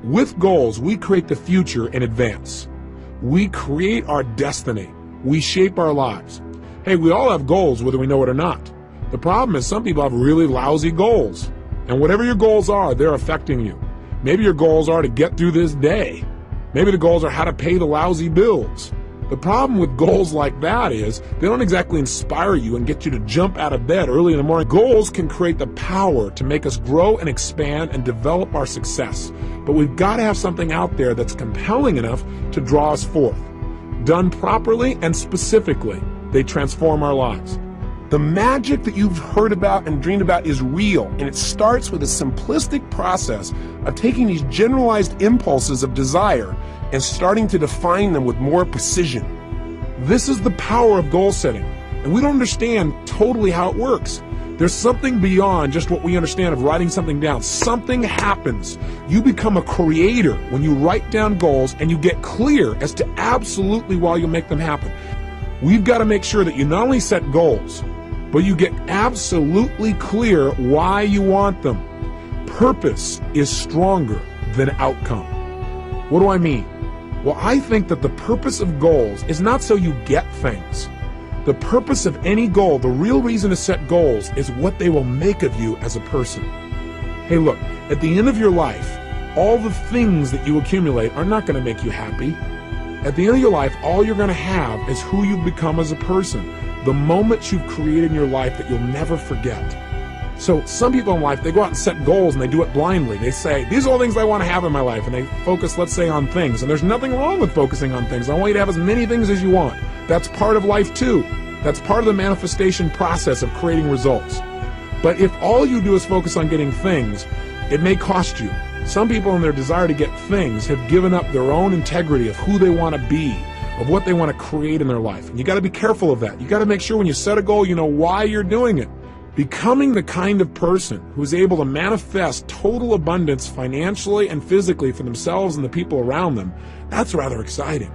With goals, we create the future in advance. We create our destiny. We shape our lives. Hey, we all have goals, whether we know it or not. The problem is some people have really lousy goals. And whatever your goals are, they're affecting you. Maybe your goals are to get through this day. Maybe the goals are how to pay the lousy bills. The problem with goals like that is they don't exactly inspire you and get you to jump out of bed early in the morning. Goals can create the power to make us grow and expand and develop our success. But we've got to have something out there that's compelling enough to draw us forth. Done properly and specifically, they transform our lives. The magic that you've heard about and dreamed about is real, and it starts with a simplistic process of taking these generalized impulses of desire and starting to define them with more precision. This is the power of goal setting, and we don't understand totally how it works. There's something beyond just what we understand of writing something down. Something happens. You become a creator when you write down goals and you get clear as to absolutely why you'll make them happen. We've got to make sure that you not only set goals, but you get absolutely clear why you want them. Purpose is stronger than outcome. What do I mean? Well, I think that the purpose of goals is not so you get things. The purpose of any goal, the real reason to set goals, is what they will make of you as a person. Hey, look, at the end of your life, all the things that you accumulate are not going to make you happy. At the end of your life, all you're going to have is who you've become as a person. The moments you've created in your life that you'll never forget. So some people in life, they go out and set goals and they do it blindly. They say, these are all things I want to have in my life. And they focus, let's say, on things. And there's nothing wrong with focusing on things. I want you to have as many things as you want. That's part of life too. That's part of the manifestation process of creating results. But if all you do is focus on getting things, it may cost you. Some people in their desire to get things have given up their own integrity of who they want to be, of what they want to create in their life. And you got to be careful of that. You got to make sure when you set a goal, you know why you're doing it. Becoming the kind of person who's able to manifest total abundance financially and physically for themselves and the people around them, that's rather exciting.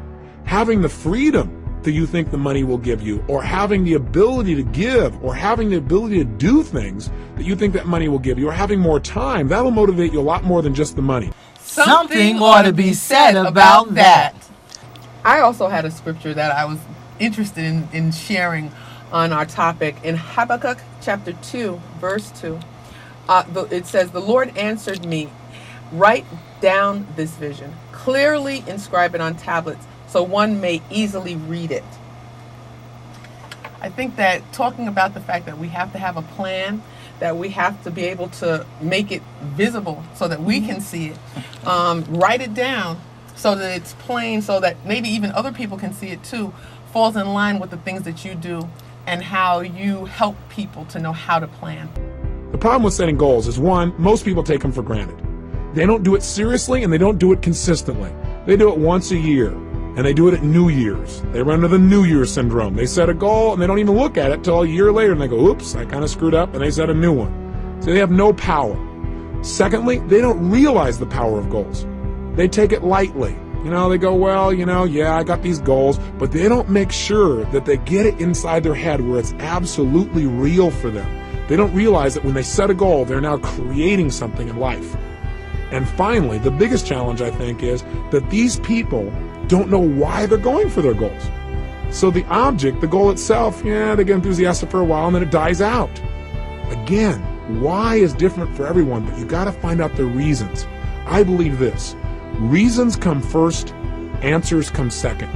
Having the freedom that you think the money will give you, or having the ability to give, or having the ability to do things that you think that money will give you, or having more time, that'll motivate you a lot more than just the money. Something ought to be said about that. I also had a scripture that I was interested in sharing on our topic. In Habakkuk chapter 2, verse 2, it says, "The Lord answered me, write down this vision, clearly inscribe it on tablets, so one may easily read it." I think that talking about the fact that we have to have a plan, that we have to be able to make it visible so that we can see it, write it down so that it's plain, so that maybe even other people can see it too, falls in line with the things that you do and how you help people to know how to plan. The problem with setting goals is, one, most people take them for granted. They don't do it seriously and they don't do it consistently. They do it once a year. And they do it at New Year's. They run into the New Year's syndrome. They set a goal and they don't even look at it till a year later and they go, oops, I kind of screwed up, and they set a new one. So they have no power. Secondly, they don't realize the power of goals. They take it lightly. They go, well, I got these goals, but they don't make sure that they get it inside their head where it's absolutely real for them. They don't realize that when they set a goal, they're now creating something in life. And finally, the biggest challenge, I think, is that these people don't know why they're going for their goals. So the object, the goal itself, they get enthusiastic for a while and then it dies out. Again, why is different for everyone, but you got to find out the reasons. I believe this: reasons come first, answers come second.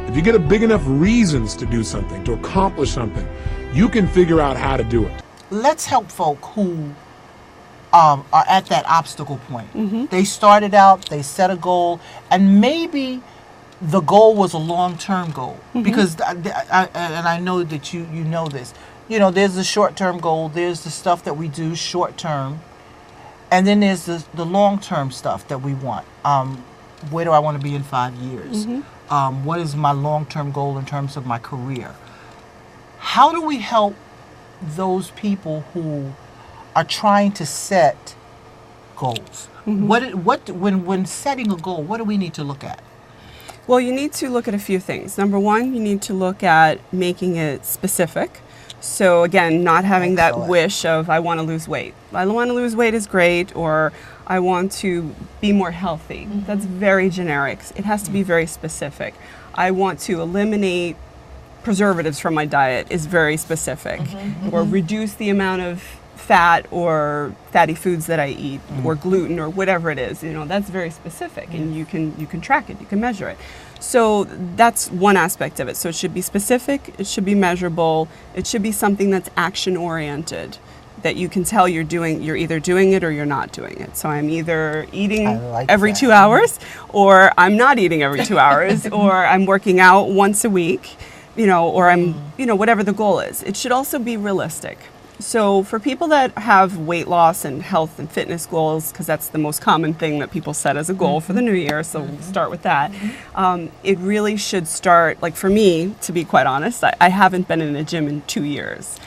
If you get a big enough reasons to do something, to accomplish something, you can figure out how to do it. Let's help folk who are at that obstacle point. Mm-hmm. They started out, they set a goal, and maybe the goal was a long-term goal. Mm-hmm. Because I know that you know this. There's the short-term goal, there's the stuff that we do short-term, and then there's the long-term stuff that we want. Where do I want to be in 5 years? Mm-hmm. What is my long-term goal in terms of my career? How do we help those people who are trying to set goals? Mm-hmm. When setting a goal, what do we need to look at? Well, you need to look at a few things. Number one, you need to look at making it specific. So again, not having that wish of, I want to lose weight. I want to lose weight is great, or I want to be more healthy. That's very generic. It has to be very specific. I want to eliminate preservatives from my diet is very specific. Or reduce the amount of fat or fatty foods that I eat, or gluten, or whatever it is. You know, that's very specific, and you can track it, you can measure it. So that's one aspect of it. So it should be specific, it should be measurable, it should be something that's action oriented, that you can tell you're either doing it or you're not doing it. So I'm either eating every 2 hours, or I'm not eating every 2 hours, or I'm working out once a week, you know, or I'm, you know, whatever the goal is. It should also be realistic. So for people that have weight loss and health and fitness goals, because that's the most common thing that people set as a goal for the new year, so we'll start with that. It really should start, like for me, to be quite honest, I haven't been in a gym in 2 years.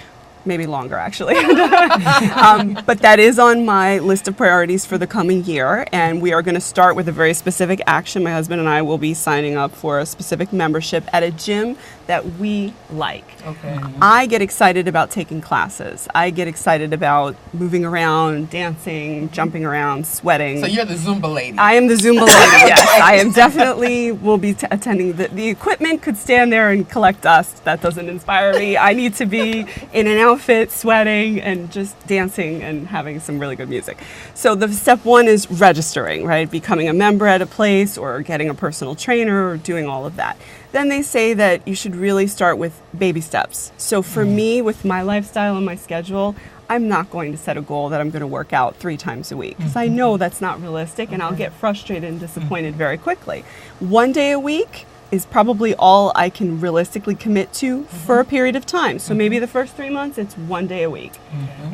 Maybe longer, actually. But that is on my list of priorities for the coming year. And we are going to start with a very specific action. My husband and I will be signing up for a specific membership at a gym that we like. Okay. I get excited about taking classes. I get excited about moving around, dancing, jumping around, sweating. So you're the Zumba lady. I am the Zumba lady, yes. I am definitely will be attending. The equipment could stand there and collect dust. That doesn't inspire me. I need to be in an outfit, sweating, and just dancing and having some really good music. So the step one is registering, right? Becoming a member at a place, or getting a personal trainer, or doing all of that. Then they say that you should really start with baby steps. So for me, with my lifestyle and my schedule, I'm not going to set a goal that I'm going to work out 3 times a week, because I know that's not realistic, and I'll get frustrated and disappointed very quickly. 1 day a week is probably all I can realistically commit to for a period of time. So maybe the first 3 months, it's 1 day a week.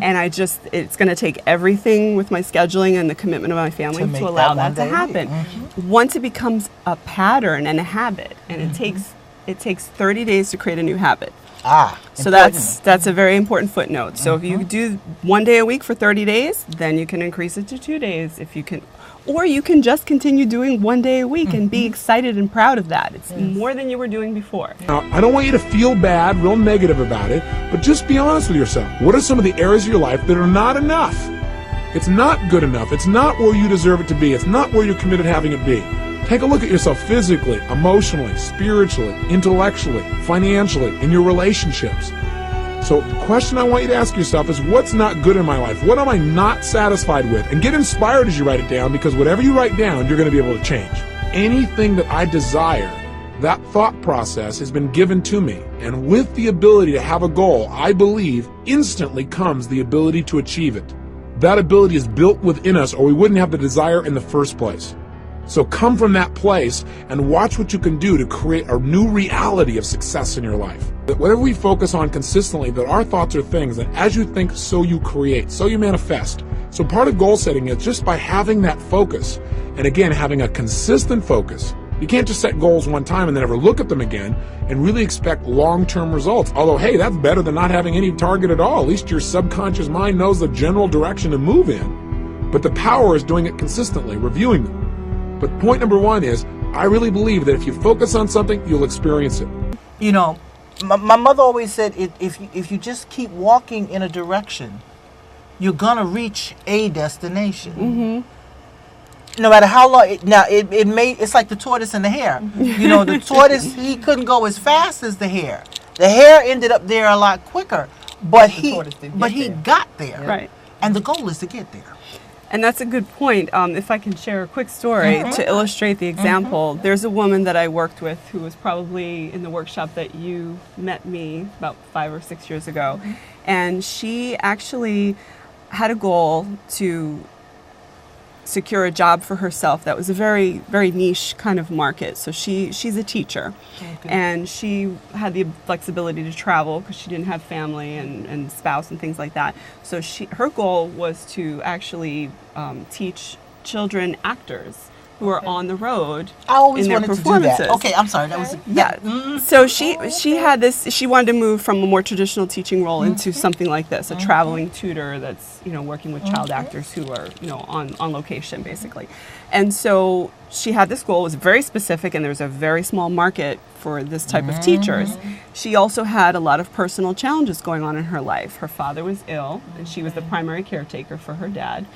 And it's going to take everything with my scheduling and the commitment of my family to allow that to happen. Once it becomes a pattern and a habit, and it takes 30 days to create a new habit. So that's a very important footnote. So if you do 1 day a week for 30 days, then you can increase it to 2 days if you can. Or you can just continue doing 1 day a week and be excited and proud of that. It's more than you were doing before. Now, I don't want you to feel bad, real negative about it, but just be honest with yourself. What are some of the areas of your life that are not enough? It's not good enough. It's not where you deserve it to be. It's not where you're committed to having it be. Take a look at yourself physically, emotionally, spiritually, intellectually, financially, in your relationships. So the question I want you to ask yourself is, what's not good in my life? What am I not satisfied with? And get inspired as you write it down, because whatever you write down, you're going to be able to change. Anything that I desire, that thought process has been given to me. And with the ability to have a goal, I believe instantly comes the ability to achieve it. That ability is built within us, or we wouldn't have the desire in the first place. So come from that place and watch what you can do to create a new reality of success in your life. That whatever we focus on consistently, that our thoughts are things that as you think, so you create, so you manifest. So part of goal setting is just by having that focus, and again, having a consistent focus. You can't just set goals one time and then never look at them again and really expect long-term results. Although, hey, that's better than not having any target at all. At least your subconscious mind knows the general direction to move in. But the power is doing it consistently, reviewing them. But point number one is, I really believe that if you focus on something, you'll experience it. You know, my mother always said, if you just keep walking in a direction, you're gonna reach a destination. No matter how long. It's like the tortoise and the hare. You know, the tortoise, he couldn't go as fast as the hare. The hare ended up there a lot quicker, but he got there. Right. And the goal is to get there. And that's a good point. If I can share a quick story to illustrate the example, there's a woman that I worked with who was probably in the workshop that you met me about 5 or 6 years ago. And she actually had a goal to secure a job for herself that was a very, very niche kind of market. So she's a teacher, and she had the flexibility to travel because she didn't have family and spouse and things like that. So her goal was to actually teach children actors who are on the road I always in their wanted performances. to do that. Okay, I'm sorry. That was So she had this. She wanted to move from a more traditional teaching role into something like this, a traveling tutor that's working with child actors who are on location basically. And so she had this goal. It was very specific, and there was a very small market for this type of teachers. She also had a lot of personal challenges going on in her life. Her father was ill, and she was the primary caretaker for her dad.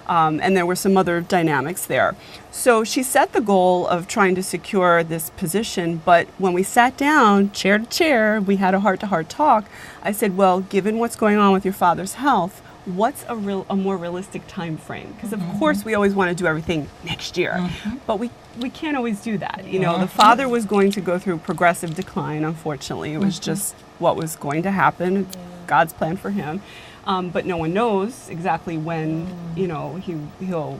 And there were some other dynamics there. So she set the goal of trying to secure this position, but when we sat down, chair to chair, we had a heart-to-heart talk. I said, well, given what's going on with your father's health, what's a more realistic time frame? Because of course we always want to do everything next year, but we can't always do that. You know, the father was going to go through progressive decline, unfortunately. It was just what was going to happen, God's plan for him. But no one knows exactly when, you know, he'll,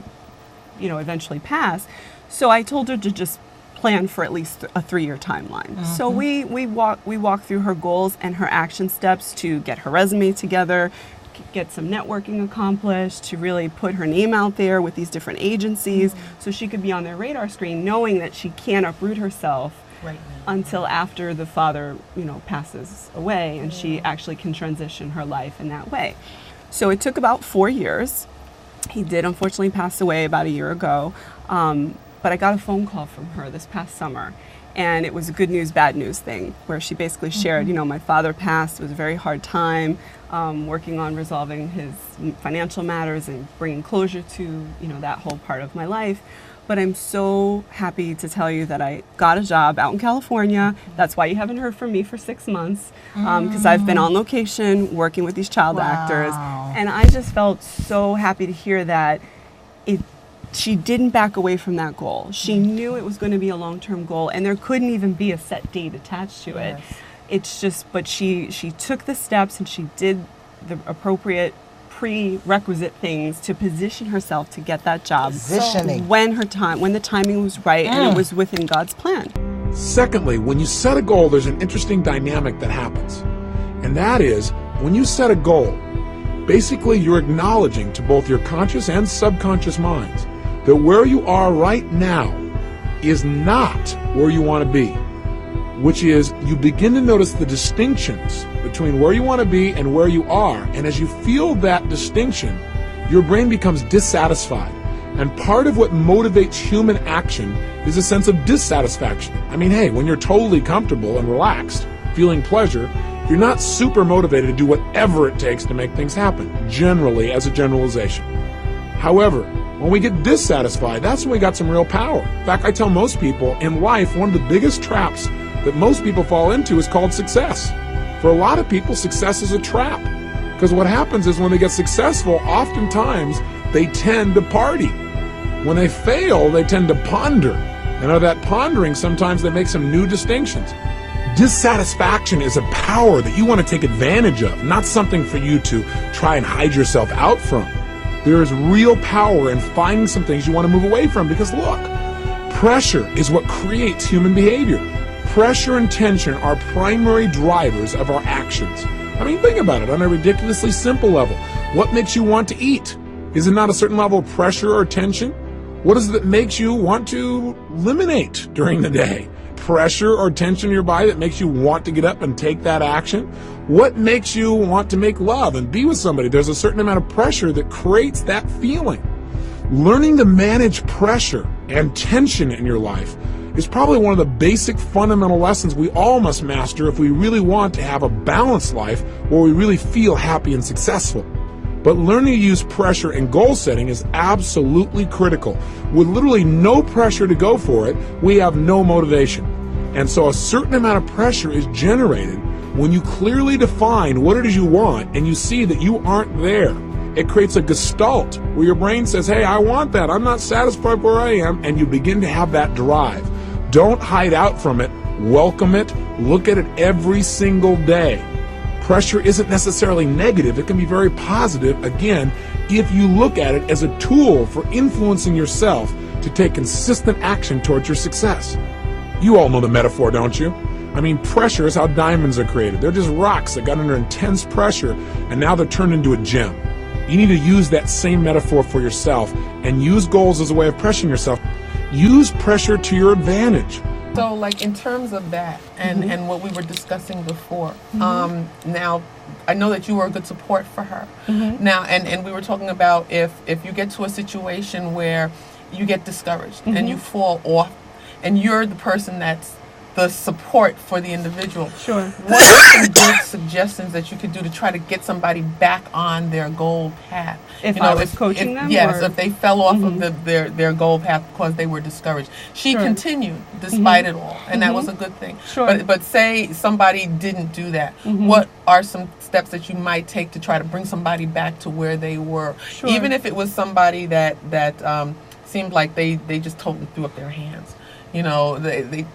you know, eventually pass. So I told her to just plan for at least a 3-year timeline. So we walked through her goals and her action steps to get her resume together, get some networking accomplished, to really put her name out there with these different agencies so she could be on their radar screen, knowing that she can't uproot herself until after the father, you know, passes away, and she actually can transition her life in that way. So it took about 4 years. He did unfortunately pass away about a year ago, but I got a phone call from her this past summer, and it was a good news, bad news thing, where she basically shared, you know, my father passed. It was a very hard time, working on resolving his financial matters and bringing closure to, you know, that whole part of my life. But I'm so happy to tell you that I got a job out in California. That's why you haven't heard from me for 6 months, because I've been on location working with these child actors. And I just felt so happy to hear that she didn't back away from that goal. She knew it was going to be a long-term goal, and there couldn't even be a set date attached to it. It's just, but she took the steps, and she did the appropriate prerequisite things to position herself to get that job when the timing was right and it was within God's plan. Secondly, when you set a goal, there's an interesting dynamic that happens. And that is, when you set a goal, basically you're acknowledging to both your conscious and subconscious minds that where you are right now is not where you want to be, which is you begin to notice the distinctions between where you want to be and where you are. And as you feel that distinction, your brain becomes dissatisfied. And part of what motivates human action is a sense of dissatisfaction. I mean, hey, when you're totally comfortable and relaxed, feeling pleasure, you're not super motivated to do whatever it takes to make things happen, generally, as a generalization. However, when we get dissatisfied, that's when we got some real power. In fact, I tell most people in life, one of the biggest traps that most people fall into is called success. For a lot of people, success is a trap. Because what happens is when they get successful, oftentimes they tend to party. When they fail, they tend to ponder. And out of that pondering, sometimes they make some new distinctions. Dissatisfaction is a power that you want to take advantage of, not something for you to try and hide yourself out from. There is real power in finding some things you want to move away from, because look, pressure is what creates human behavior. Pressure and tension are primary drivers of our actions. I mean, think about it on a ridiculously simple level. What makes you want to eat? Is it not a certain level of pressure or tension? What is it that makes you want to eliminate during the day? Pressure or tension in your body that makes you want to get up and take that action? What makes you want to make love and be with somebody? There's a certain amount of pressure that creates that feeling. Learning to manage pressure and tension in your life is probably one of the basic fundamental lessons we all must master if we really want to have a balanced life where we really feel happy and successful. But learning to use pressure in goal setting is absolutely critical. With literally no pressure to go for it, we have no motivation. And so a certain amount of pressure is generated when you clearly define what it is you want and you see that you aren't there. It creates a gestalt where your brain says, hey, I want that. I'm not satisfied where I am. And you begin to have that drive. Don't hide out from it. Welcome it. Look at it every single day. Pressure isn't necessarily negative. It can be very positive, again, if you look at it as a tool for influencing yourself to take consistent action towards your success. You all know the metaphor, don't you? I mean, pressure is how diamonds are created. They're just rocks that got under intense pressure, and now they're turned into a gem. You need to use that same metaphor for yourself and use goals as a way of pressuring yourself. Use pressure to your advantage. So, like, in terms of that and what we were discussing before, now I know that you were a good support for her. Now, and we were talking about if you get to a situation where you get discouraged and you fall off and you're the person that's the support for the individual. Sure. What are some good suggestions that you could do to try to get somebody back on their goal path? If I was coaching them? Yes, or? if they fell off of their goal path because they were discouraged. She Sure. continued despite it all, and that was a good thing. Sure. But say somebody didn't do that. What are some steps that you might take to try to bring somebody back to where they were? Sure. Even if it was somebody that seemed like they just totally threw up their hands. You know, they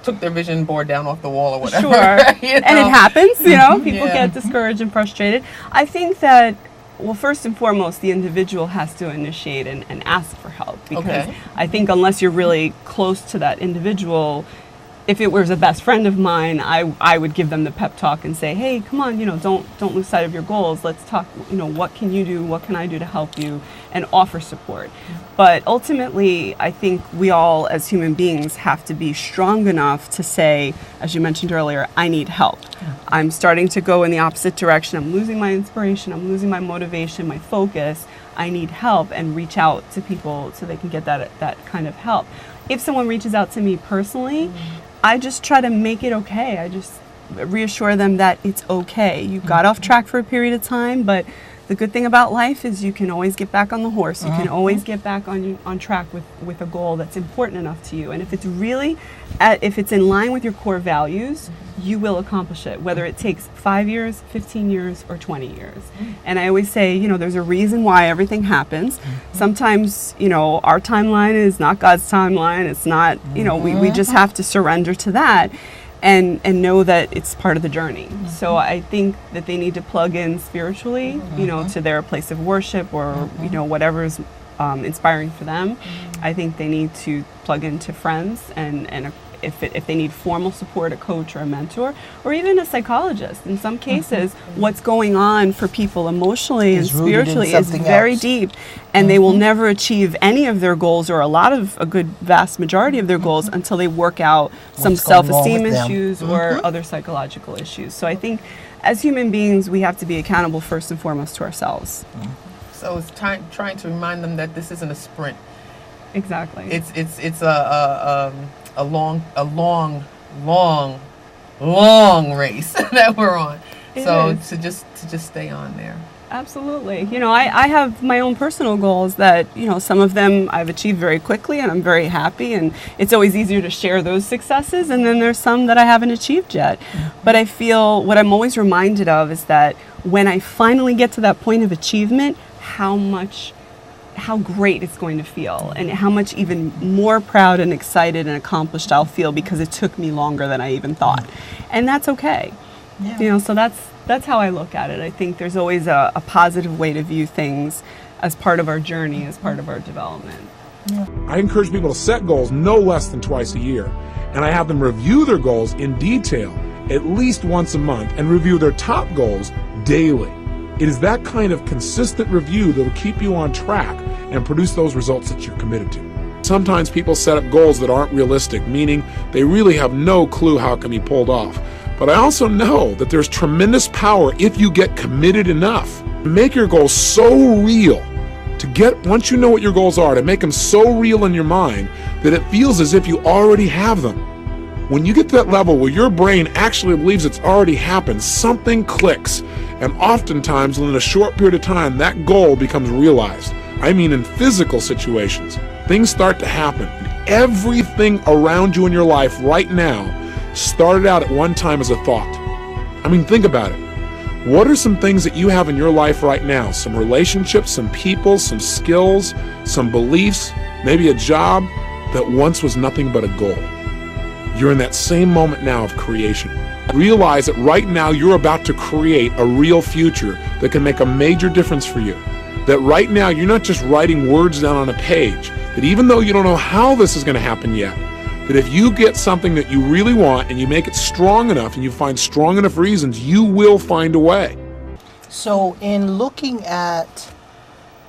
took their vision board down off the wall or whatever. Sure. You know? And it happens, you know, people Yeah. get discouraged and frustrated. I think that, well, first and foremost, the individual has to initiate and ask for help, because Okay. I think unless you're really close to that individual, if it was a best friend of mine, I would give them the pep talk and say, hey, come on, you know, don't lose sight of your goals. Let's talk, you know, what can you do? What can I do to help you? And offer support. But ultimately, I think we all as human beings have to be strong enough to say, as you mentioned earlier, I need help. I'm starting to go in the opposite direction. I'm losing my inspiration. I'm losing my motivation, my focus. I need help, and reach out to people so they can get that kind of help. If someone reaches out to me personally, I just try to make it okay. I just reassure them that it's okay. You got off track for a period of time, but the good thing about life is you can always get back on the horse. You can always get back on track with a goal that's important enough to you. And if it's really, if it's in line with your core values, you will accomplish it, whether it takes 5 years, 15 years, or 20 years. And I always say, you know, there's a reason why everything happens. Sometimes, you know, our timeline is not God's timeline. It's not, you know, we just have to surrender to that. And know that it's part of the journey. So I think that they need to plug in spiritually, you know, to their place of worship, or, you know, whatever's inspiring for them. I think they need to plug into friends, and if they need formal support, a coach or a mentor, or even a psychologist. In some cases, what's going on for people emotionally and spiritually is very deep, and they will never achieve any of their goals, or a good vast majority of their goals, until they work out some self-esteem issues or other psychological issues. So I think as human beings, we have to be accountable first and foremost to ourselves. So it's trying to remind them that this isn't a sprint. Exactly. It's a long race that we're on. So to just stay on there. Absolutely. You know, I have my own personal goals that, you know, some of them I've achieved very quickly and I'm very happy, and it's always easier to share those successes, and then there's some that I haven't achieved yet. But I feel what I'm always reminded of is that when I finally get to that point of achievement, how great it's going to feel, and how much even more proud and excited and accomplished I'll feel, because it took me longer than I even thought. And that's okay. Yeah. You know, so that's how I look at it. I think there's always a positive way to view things as part of our journey, as part of our development. I encourage people to set goals no less than twice a year, and I have them review their goals in detail at least once a month, and review their top goals daily. It is that kind of consistent review that will keep you on track and produce those results that you're committed to. Sometimes people set up goals that aren't realistic, meaning they really have no clue how it can be pulled off. But I also know that there's tremendous power if you get committed enough. Make your goals so real, once you know what your goals are, to make them so real in your mind that it feels as if you already have them. When you get to that level where your brain actually believes it's already happened, something clicks. And oftentimes, within a short period of time, that goal becomes realized. I mean, in physical situations, things start to happen. Everything around you in your life right now started out at one time as a thought. I mean, think about it. What are some things that you have in your life right now? Some relationships, some people, some skills, some beliefs, maybe a job that once was nothing but a goal. You're in that same moment now of creation. Realize that right now you're about to create a real future that can make a major difference for you. That right now you're not just writing words down on a page. That even though you don't know how this is going to happen yet, that if you get something that you really want and you make it strong enough and you find strong enough reasons, you will find a way. So in looking at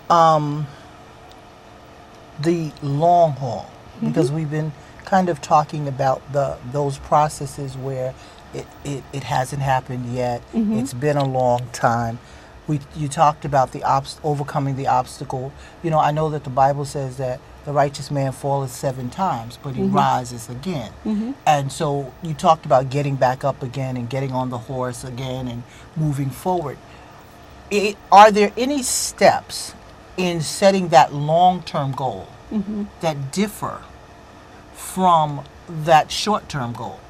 the long haul, because we've been kind of talking about those processes where it hasn't happened yet, it's been a long time. You talked about the overcoming the obstacle. I know that the Bible says that the righteous man falleth 7 times, but he rises again. And so you talked about getting back up again and getting on the horse again and moving forward. Are there any steps in setting that long-term goal that differ from that short-term goal?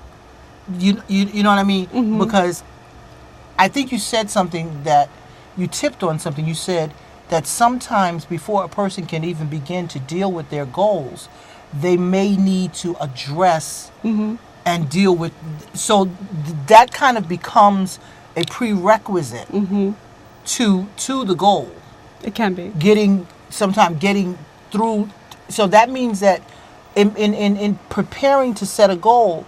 You know what I mean? Because I think you said something that you tipped on something. You said that sometimes before a person can even begin to deal with their goals, they may need to address and deal with. So that kind of becomes a prerequisite to the goal. It can be. Getting through. So that means that in preparing to set a goal,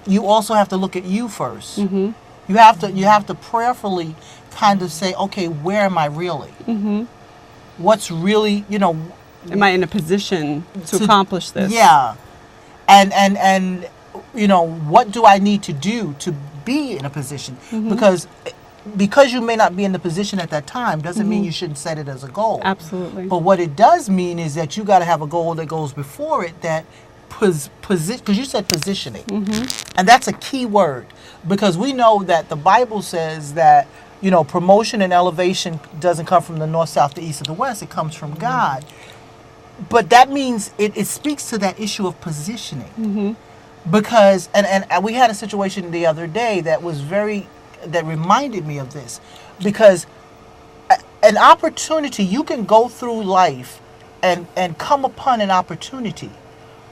you also have to look at you first. You have to prayerfully kind of say, okay, where am I really? What's really, am I in a position to accomplish this? Yeah. And what do I need to do to be in a position? Because you may not be in the position at that time doesn't mean you shouldn't set it as a goal. Absolutely. But what it does mean is that you got to have a goal that goes before it that because you said positioning. And that's a key word, because we know that the Bible says that promotion and elevation doesn't come from the north, south, the east, or the west. It comes from God. But that means it speaks to that issue of positioning. Because and we had a situation the other day that reminded me of this, because an opportunity, you can go through life and come upon an opportunity,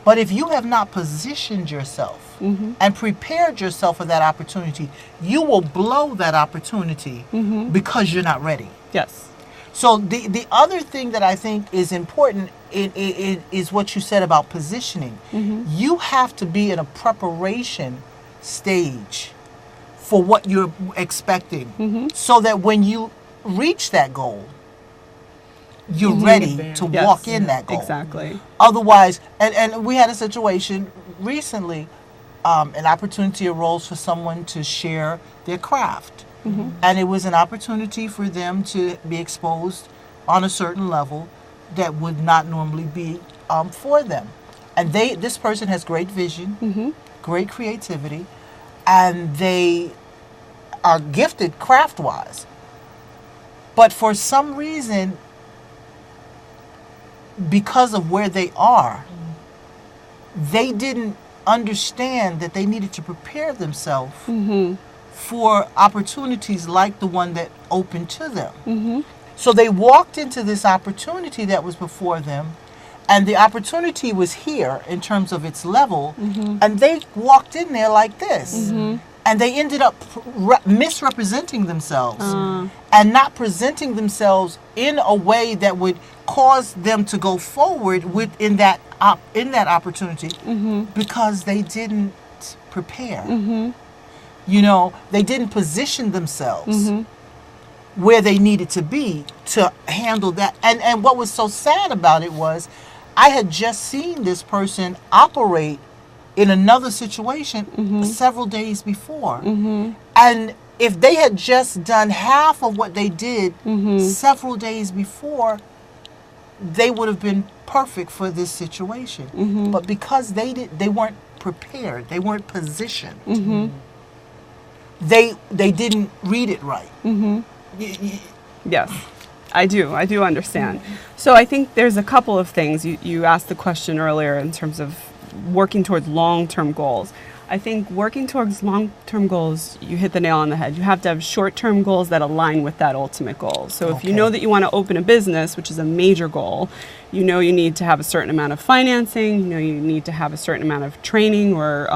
but if you have not positioned yourself and prepared yourself for that opportunity, you will blow that opportunity because you're not ready. Yes. So the other thing that I think is important is what you said about positioning. You have to be in a preparation stage for what you're expecting, so that when you reach that goal, you're ready to walk in that goal. Exactly. Otherwise, and we had a situation recently, an opportunity arose for someone to share their craft. And it was an opportunity for them to be exposed on a certain level that would not normally be for them. And this person has great vision, great creativity, and they are gifted craft-wise. But for some reason, because of where they are, they didn't understand that they needed to prepare themselves for opportunities like the one that opened to them. So they walked into this opportunity that was before them, and the opportunity was here in terms of its level, and they walked in there like this. And they ended up misrepresenting themselves and not presenting themselves in a way that would cause them to go forward within that opportunity, because they didn't prepare. They didn't position themselves where they needed to be to handle that. And what was so sad about it was I had just seen this person operate in another situation several days before. And if they had just done half of what they did several days before, they would have been perfect for this situation. But because they weren't prepared, they weren't positioned, they didn't read it right. Yes, I do understand. So I think there's a couple of things. You asked the question earlier in terms of working towards long-term goals. I think working towards long-term goals, you hit the nail on the head. You have to have short-term goals that align with that ultimate goal. So if you know that you want to open a business, which is a major goal, you need to have a certain amount of financing, you need to have a certain amount of training or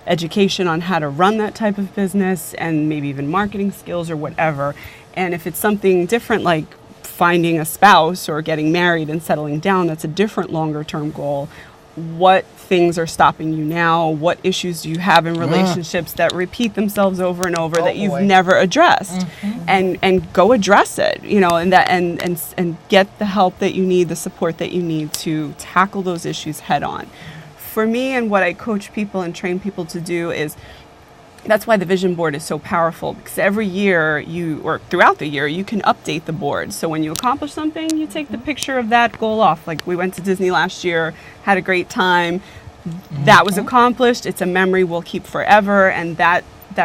education on how to run that type of business, and maybe even marketing skills or whatever. And if it's something different like finding a spouse or getting married and settling down, that's a different longer-term goal. What things are stopping you now? What issues do you have in relationships that repeat themselves over and over that you've never addressed? And go address it, and get the help that you need, the support that you need to tackle those issues head on. For me, and what I coach people and train people to do is that's why the vision board is so powerful, because every year or throughout the year, you can update the board. So when you accomplish something, you take the picture of that goal off. Like we went to Disney last year, had a great time. That was accomplished. It's a memory we'll keep forever, and that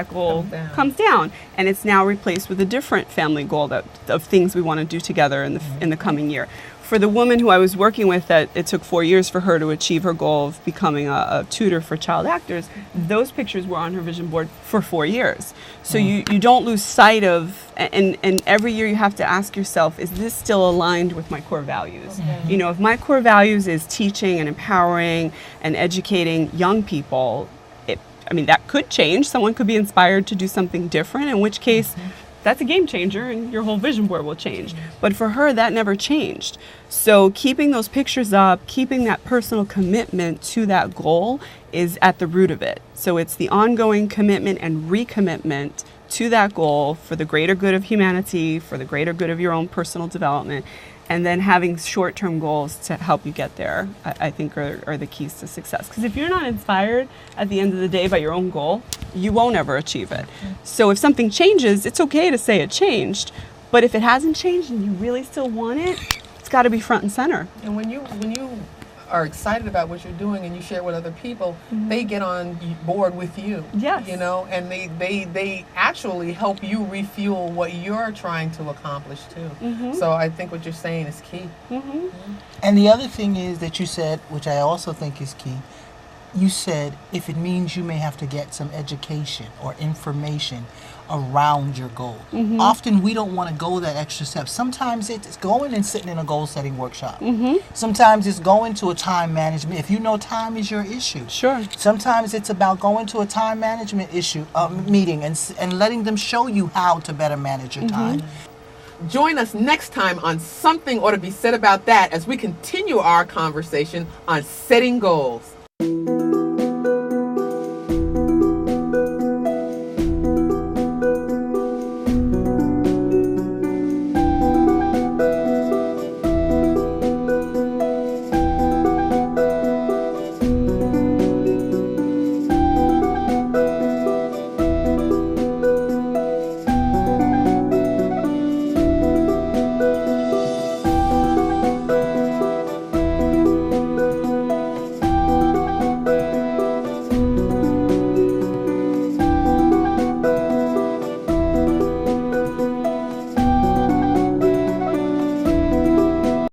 goal comes down, and it's now replaced with a different family goal of things we want to do together in the coming year. For the woman who I was working with, that it took 4 years for her to achieve her goal of becoming a tutor for child actors, those pictures were on her vision board for 4 years. So you don't lose sight of, and every year you have to ask yourself, is this still aligned with my core values? You know, if my core values is teaching and empowering and educating young people, that could change. Someone could be inspired to do something different, in which case that's a game changer and your whole vision board will change. But for her, that never changed. So keeping those pictures up, keeping that personal commitment to that goal is at the root of it. So it's the ongoing commitment and recommitment to that goal for the greater good of humanity, for the greater good of your own personal development, and then having short-term goals to help you get there, I think are the keys to success. Because if you're not inspired at the end of the day by your own goal, you won't ever achieve it. So if something changes, it's okay to say it changed. But if it hasn't changed and you really still want it, it's got to be front and center. And when you are excited about what you're doing and you share with other people, they get on board with you. Yes. You know, and they actually help you refuel what you're trying to accomplish too. So I think what you're saying is key. And the other thing is that you said, which I also think is key, you said if it means you may have to get some education or information around your goal. Often we don't want to go that extra step. Sometimes it's going and sitting in a goal setting workshop. Sometimes it's going to a time management, if you know time is your issue. Sure. Sometimes it's about going to a time management meeting and letting them show you how to better manage your time. Join us next time on Something Ought to Be Said About That as we continue our conversation on setting goals.